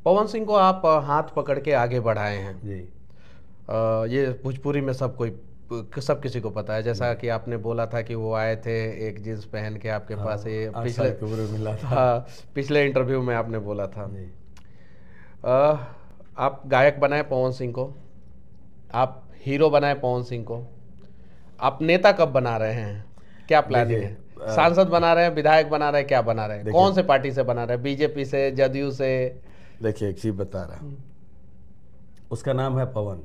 पवन सिंह को आप हाथ पकड़ के आगे बढ़ाए हैं जी। ये भोजपुरी में सब किसी को पता है। जैसा कि आपने बोला था कि वो आए थे एक जींस पहन के आपके पास, ये 8 साल की उम्र में मिला था। हाँ, पिछले इंटरव्यू में आपने बोला था। जी। आप गायक बनाए पवन सिंह को, आप हीरो बनाए पवन सिंह को, आप नेता कब बना रहे हैं? क्या प्लानिंग है? सांसद बना रहे हैं, विधायक बना रहे हैं, क्या बना रहे हैं? कौन से पार्टी से बना रहे हैं? बीजेपी से, जदयू से? देखिए, एक चीज बता रहा हूँ, उसका नाम है पवन।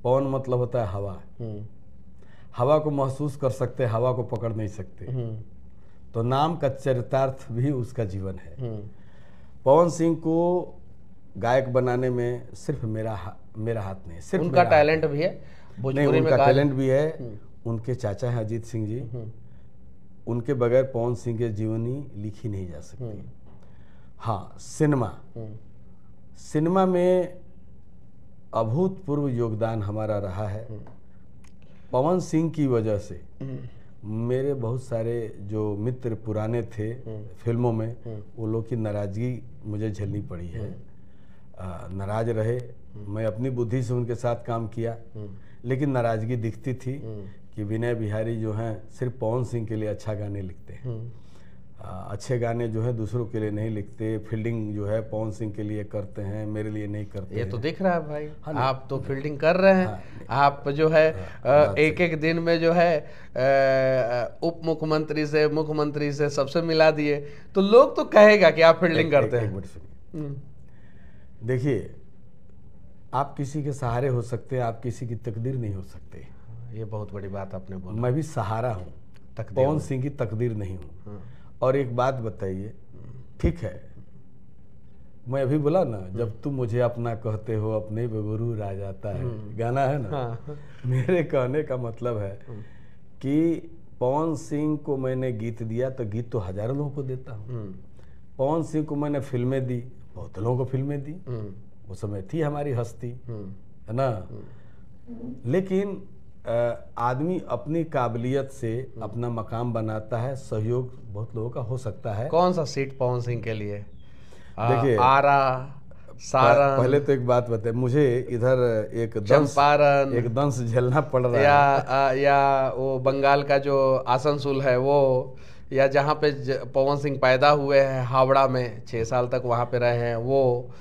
पवन मतलब होता है हवा। हवा को महसूस कर सकते, हवा को पकड़ नहीं सकते। तो नाम का चरितार्थ भी उसका जीवन है। पवन सिंह को गायक बनाने में सिर्फ मेरा हाथ नहीं, सिर्फ उनका टैलेंट भी है नहीं, उनका टैलेंट भी है। उनके चाचा हैं अजीत सिंह जी, उनके बगैर पवन सिंह की जीवनी लिखी नहीं जा सकती। हाँ, सिनेमा में अभूतपूर्व योगदान हमारा रहा है। पवन सिंह की वजह से मेरे बहुत सारे जो मित्र पुराने थे फिल्मों में, वो लोग की नाराजगी मुझे झेलनी पड़ी है। नाराज रहे, मैं अपनी बुद्धि से उनके साथ काम किया, लेकिन नाराजगी दिखती थी कि विनय बिहारी जो हैं सिर्फ पवन सिंह के लिए अच्छा गाने लिखते हैं। अच्छे गाने जो है दूसरों के लिए नहीं लिखते। फील्डिंग जो है पवन सिंह के लिए करते हैं, मेरे लिए नहीं करते। ये तो दिख रहा है भाई। हाँ, आप तो फील्डिंग कर रहे हैं। आप जो है एक एक दिन में जो है उप मुख्यमंत्री से, मुख्यमंत्री से सबसे मिला दिए, तो लोग तो कहेगा कि आप फील्डिंग करते हैं। एक मिनट सुनिए, देखिए, आप किसी के सहारे हो सकते हैं, आप किसी की तकदीर नहीं हो सकते। ये बहुत बड़ी बात आपने बोला। मैं भी सहारा हूँ, पवन सिंह की तकदीर नहीं हूँ। और एक बात बताइए, ठीक है, मैं अभी बोला ना, जब तुम मुझे अपना कहते हो अपने पे गुरूर आ जाता है, गाना है ना। हाँ। मेरे कहने का मतलब है कि पवन सिंह को मैंने गीत दिया तो गीत तो हजारों लोगों को देता हूँ। पवन सिंह को मैंने फिल्में दी, बहुत लोगों को फिल्में दी, वो समय थी हमारी हस्ती, है ना। लेकिन आदमी अपनी काबिलियत से अपना मकाम बनाता है, सहयोग बहुत लोगों का हो सकता है। कौन सा सीट पवन सिंह के लिए? देखिए, आरा, सारण, पहले तो एक बात बताए, मुझे इधर एक दंश झेलना पड़ रहा है, या वो बंगाल का जो आसनसोल है वो, या जहाँ पे पवन सिंह पैदा हुए हैं हावड़ा में 6 साल तक वहाँ पे रहे हैं वो,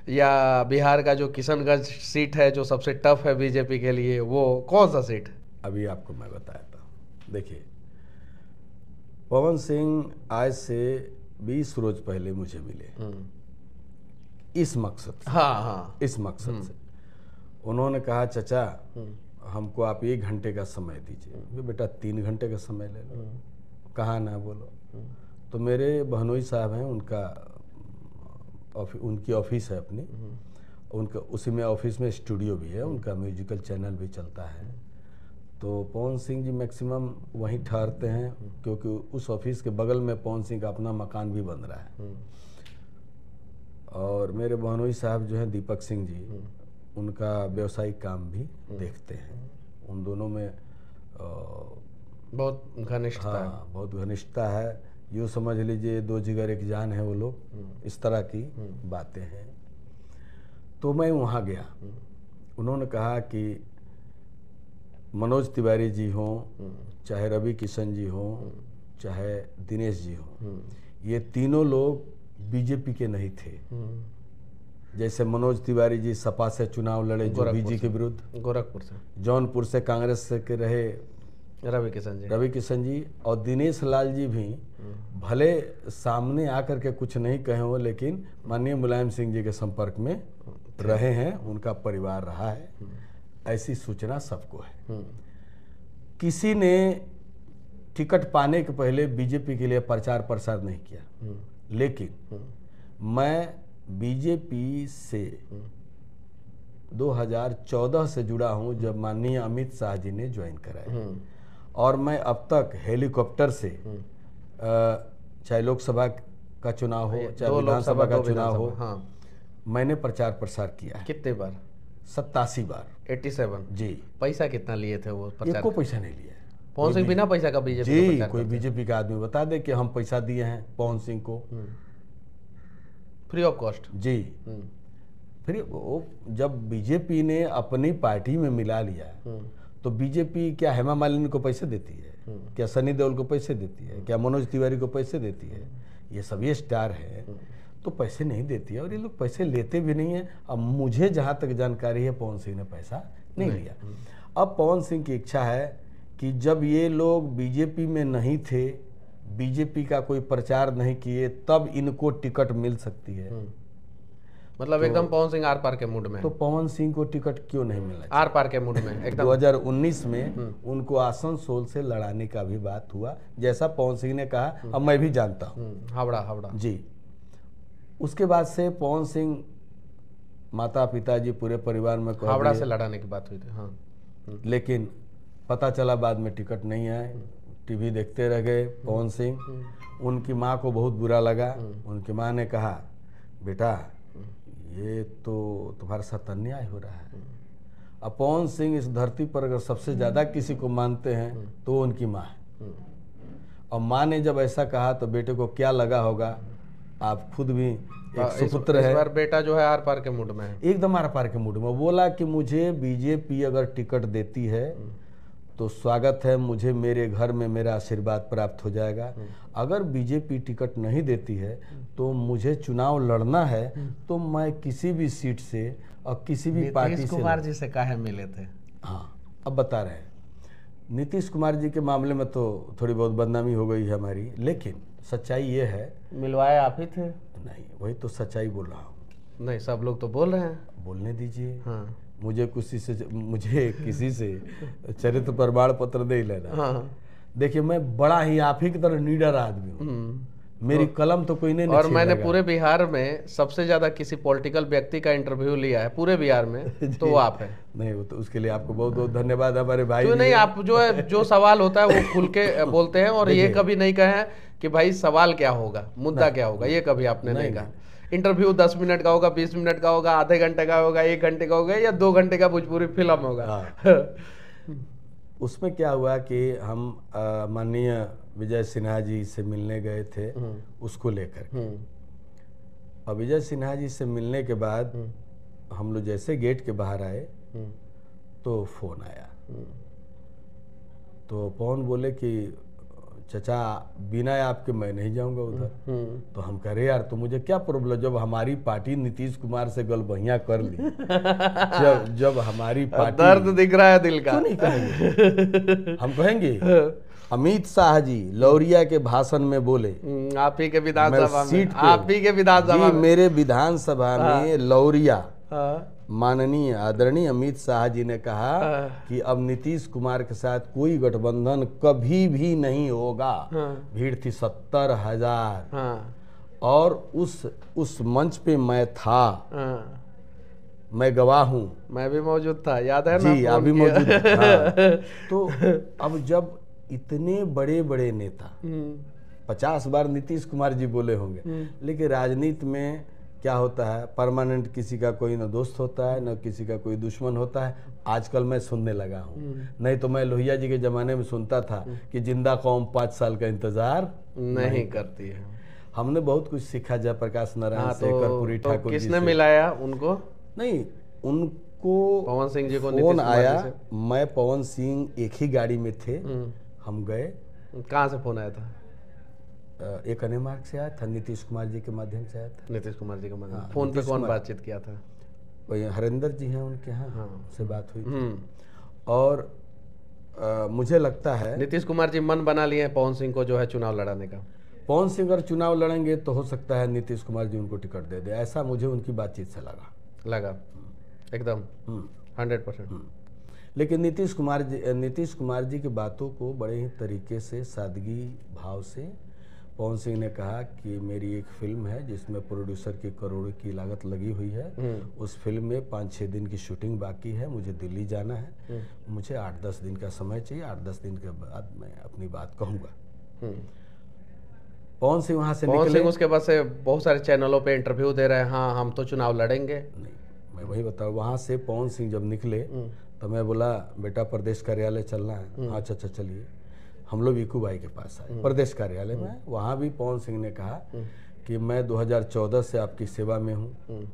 या बिहार का जो किशनगंज सीट है जो सबसे टफ है बीजेपी के लिए, वो कौन सा सीट? अभी आपको मैं बताया था। देखिए, पवन सिंह आज से 20 रोज पहले मुझे मिले इस मकसद से। हाँ। इस मकसद से उन्होंने कहा, चाचा हमको आप 1 घंटे का समय दीजिए। बेटा 3 घंटे का समय ले लो। कहा ना बोलो। तो मेरे बहनोई साहब हैं, उनकी ऑफिस है अपनी, उनका उसी में ऑफिस में स्टूडियो भी है, उनका म्यूजिकल चैनल भी चलता है। तो पवन सिंह जी मैक्सिमम वहीं ठहरते हैं, क्योंकि उस ऑफिस के बगल में पवन सिंह का अपना मकान भी बन रहा है। और मेरे बहनोई साहब जो हैं दीपक सिंह जी, उनका व्यवसायिक काम भी देखते हैं। उन दोनों में बहुत घनिष्ठता है। हाँ, बहुत घनिष्ठता है। यूँ समझ लीजिए 2 जिगर 1 जान है वो लोग, इस तरह की बातें हैं। तो मैं वहाँ गया, उन्होंने कहा कि मनोज तिवारी जी हों, चाहे रवि किशन जी हों, चाहे दिनेश जी हों, ये तीनों लोग बीजेपी के नहीं थे। जैसे मनोज तिवारी जी सपा से चुनाव लड़े जोगी जी के विरुद्ध, गोरखपुर से, जौनपुर से कांग्रेस से के रहे रवि किशन जी, और दिनेश लाल जी भी भले सामने आकर के कुछ नहीं कहे हो, लेकिन माननीय मुलायम सिंह जी के संपर्क में रहे हैं, उनका परिवार रहा है। ऐसी सूचना सबको है। किसी ने टिकट पाने के पहले बीजेपी के लिए प्रचार प्रसार नहीं किया, लेकिन मैं बीजेपी से 2014 से जुड़ा हूं, जब माननीय अमित शाह जी ने ज्वाइन कराया। और मैं अब तक हेलीकॉप्टर से, चाहे लोकसभा का चुनाव हो, चाहे विधानसभा का चुनाव हो, मैंने प्रचार प्रसार किया है। कितने बार? 87 बार। 87 जी। पैसा कितना लिए थे वो प्रचार? कोई पैसा नहीं लिया। पवन सिंह बिना पैसा का बीजेपी जी, कोई बीजेपी का आदमी बता दे कि हम पैसा दिए हैं पवन सिंह को। Free of cost. जी। फिर वो जब बीजेपी ने अपनी पार्टी में मिला लिया तो बीजेपी क्या हेमा मालिनी को पैसे देती है, क्या सनी देओल को पैसे देती है, क्या मनोज तिवारी को पैसे देती है? ये सभी स्टार है तो पैसे नहीं देती है, और ये लोग पैसे लेते भी नहीं है। अब मुझे जहाँ तक जानकारी है पवन सिंह ने पैसा नहीं लिया। अब पवन सिंह की इच्छा है कि जब ये लोग बीजेपी में नहीं थे, बीजेपी का कोई प्रचार नहीं किए, तब इनको टिकट मिल सकती है। मतलब एकदम पवन सिंह आर पार के मूड में। तो पवन सिंह को टिकट क्यों नहीं मिला? आर पार के मूड में एकदम। 2019 में उनको आसनसोल से लड़ाने का भी बात हुआ, जैसा पवन सिंह ने कहा, अब मैं भी जानता हूँ। हावड़ा जी। उसके बाद से पवन सिंह माता पिताजी पूरे परिवार में हावड़ा से लड़ाने की बात हुई थी। हाँ। लेकिन पता चला बाद में टिकट नहीं आए, टीवी देखते रह गए पवन सिंह। उनकी माँ को बहुत बुरा लगा। उनकी माँ ने कहा, बेटा ये तो तुम्हारे साथ अन्याय हो रहा है। अब पवन सिंह इस धरती पर अगर सबसे ज़्यादा किसी को मानते हैं तो वो उनकी माँ है। और माँ ने जब ऐसा कहा तो बेटे को क्या लगा होगा, आप खुद भी एक सुपुत्र है। इस बार बेटा जो है आर पार के मूड में है, एकदम आर पार के मूड में। बोला कि मुझे बीजेपी अगर टिकट देती है तो स्वागत है, मुझे मेरे घर में मेरा आशीर्वाद प्राप्त हो जाएगा। अगर बीजेपी टिकट नहीं देती है तो मुझे चुनाव लड़ना है, तो मैं किसी भी सीट से और किसी भी पार्टी से। नीतीश कुमार जी से काहे मिले थे? हाँ, अब बता रहे हैं। नीतीश कुमार जी के मामले में तो थोड़ी बहुत बदनामी हो गई है हमारी, लेकिन सच्चाई ये है। मिलवाए आप ही थे? नहीं, वही तो सच्चाई बोल रहा हूँ। नहीं, सब लोग तो बोल रहे हैं। बोलने दीजिए। हाँ। मुझे किसी से चरित्र प्रमाण पत्र नहीं लेना। हाँ। देखिए, मैं बड़ा ही आप ही की तरह निडर आदमी हूँ। मेरी कलम तो कोई नहीं। और मैंने पूरे बिहार में सबसे ज्यादा किसी पॉलिटिकल व्यक्ति का इंटरव्यू लिया है पूरे बिहार में, तो वो आप है। नहीं, वो तो उसके लिए आपको बहुत बहुत धन्यवाद हमारे भाई। क्यों नहीं, आप जो है जो सवाल होता है वो खुल के बोलते हैं, और ये कभी नहीं कहे कि भाई सवाल क्या होगा, मुद्दा क्या होगा, ये कभी आपने नहीं कहा। इंटरव्यू 10 मिनट का होगा, 20 मिनट का होगा, आधे घंटे का होगा, 1 घंटे का होगा, या 2 घंटे का भोजपुरी फिल्म होगा। उसमें क्या हुआ कि हम माननीय विजय सिन्हा जी से मिलने गए थे उसको लेकर। और विजय सिन्हा जी से मिलने के बाद हम लोग जैसे गेट के बाहर आए तो फोन आया। तो पवन बोले कि चचा बिना आपके मैं नहीं जाऊंगा उधर। तो हम कह रहे यार तो मुझे क्या प्रॉब्लम, जब हमारी पार्टी नीतीश कुमार से गलबहियां कर ली, जब हमारी पार्टी, दर्द दिख रहा है दिल का, क्यों नहीं कहेंगे? हम कहेंगे अमित शाह जी लौरिया के भाषण में बोले, आप ही के विधानसभा में, आप ही के विधानसभा में, मेरे विधानसभा में लौरिया माननीय आदरणीय अमित शाह जी ने कहा कि अब नीतीश कुमार के साथ कोई गठबंधन कभी भी नहीं होगा। भीड़ थी 70,000। और उस मंच पे मैं था, मैं गवाह हूँ। मैं भी मौजूद था, याद है ना? जी, आप भी मौजूद था। तो अब जब इतने बड़े बड़े नेता 50 बार नीतीश कुमार जी बोले होंगे, लेकिन राजनीति में क्या होता है, परमानेंट किसी का कोई न दोस्त होता है न किसी का कोई दुश्मन होता है। आजकल मैं सुनने लगा हूँ, नहीं तो मैं लोहिया जी के ज़माने में सुनता था कि जिंदा कौम 5 साल का इंतजार नहीं करती है। हमने बहुत कुछ सीखा जयप्रकाश नारायण से, कर्पूरी ठाकुर जी से। किसने मिलाया उनको? नहीं, उनको पवन सिंह जी को फोन आया। मैं पवन सिंह एक ही गाड़ी में थे, हम गए। कहाँ से फोन आया था? एक अन्य मार्ग से आया था, नीतीश कुमार जी के माध्यम से आया था। नीतीश कुमार जी के माध्यम से। फोन पे कौन बातचीत किया था? वही हरिंदर जी हैं उनके यहाँ, से बात हुई थी। और मुझे लगता है नीतीश कुमार जी मन बना लिए हैं पवन सिंह को जो है चुनाव लड़ाने का। पवन सिंह अगर चुनाव लड़ेंगे तो हो सकता है नीतीश कुमार जी उनको टिकट दे दे, ऐसा मुझे उनकी बातचीत से लगा एकदम 100%। लेकिन नीतीश कुमार जी की बातों को बड़े ही तरीके से, सादगी भाव से पवन सिंह ने कहा कि मेरी एक फिल्म है जिसमें प्रोड्यूसर की करोड़ों की लागत लगी हुई है। उस फिल्म में 5-6 दिन की शूटिंग बाकी है, मुझे दिल्ली जाना है, मुझे 8-10 दिन का समय चाहिए, 8-10 दिन के बाद मैं अपनी बात कहूँगा। पवन सिंह वहाँ से निकले। उसके बाद से बहुत सारे चैनलों पे इंटरव्यू दे रहे हैं, हाँ हम तो चुनाव लड़ेंगे। नहीं, मैं वही बताऊँ, वहाँ से पवन सिंह जब निकले तो मैं बोला बेटा प्रदेश कार्यालय चलना है। अच्छा चलिए। हम लोग ईकू भाई के पास आए प्रदेश कार्यालय में। वहाँ भी पवन सिंह ने कहा कि मैं 2014 से आपकी सेवा में हूँ।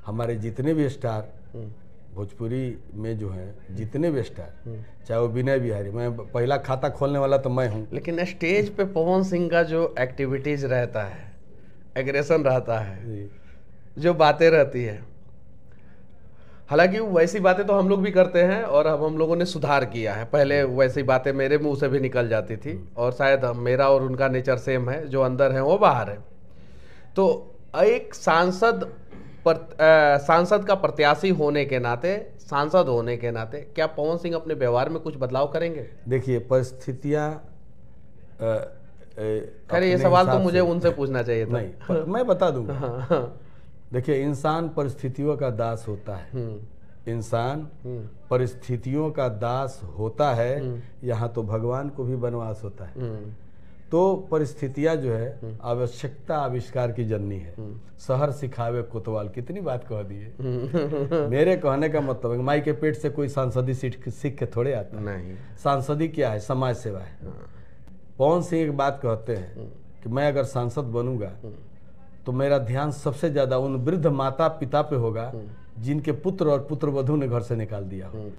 हमारे जितने भी स्टार भोजपुरी में जो हैं, जितने भी स्टार, चाहे वो विनय बिहारी, मैं पहला खाता खोलने वाला तो मैं हूँ। लेकिन स्टेज पे पवन सिंह का जो एक्टिविटीज रहता है, एग्रेशन रहता है, जो बातें रहती है, हालांकि वैसी बातें तो हम लोग भी करते हैं और अब हम लोगों ने सुधार किया है। पहले वैसी बातें मेरे मुंह से भी निकल जाती थी और शायद मेरा और उनका नेचर सेम है, जो अंदर है वो बाहर है। तो एक सांसद का प्रत्याशी होने के नाते, सांसद होने के नाते, क्या पवन सिंह अपने व्यवहार में कुछ बदलाव करेंगे? देखिए परिस्थितियाँ, खैर ये सवाल तो मुझे उनसे पूछना चाहिए था। नहीं, मैं बता दूंगा। देखिए इंसान परिस्थितियों का दास होता है, इंसान परिस्थितियों का दास होता है। यहाँ तो भगवान को भी वनवास होता है। तो परिस्थितियाँ जो है आवश्यकता आविष्कार की जननी है। शहर सिखावे कोतवाल, कितनी बात कह दी है। मेरे कहने का मतलब है माई के पेट से कोई सांसदी सीख के थोड़े आता नहीं। सांसदी क्या है? समाज सेवा है। पवन सिंह एक बात कहते हैं कि मैं अगर सांसद बनूंगा तो मेरा ध्यान सबसे ज्यादा उन वृद्ध माता पिता पे होगा जिनके पुत्र और पुत्रवधू ने घर से निकाल दिया हो।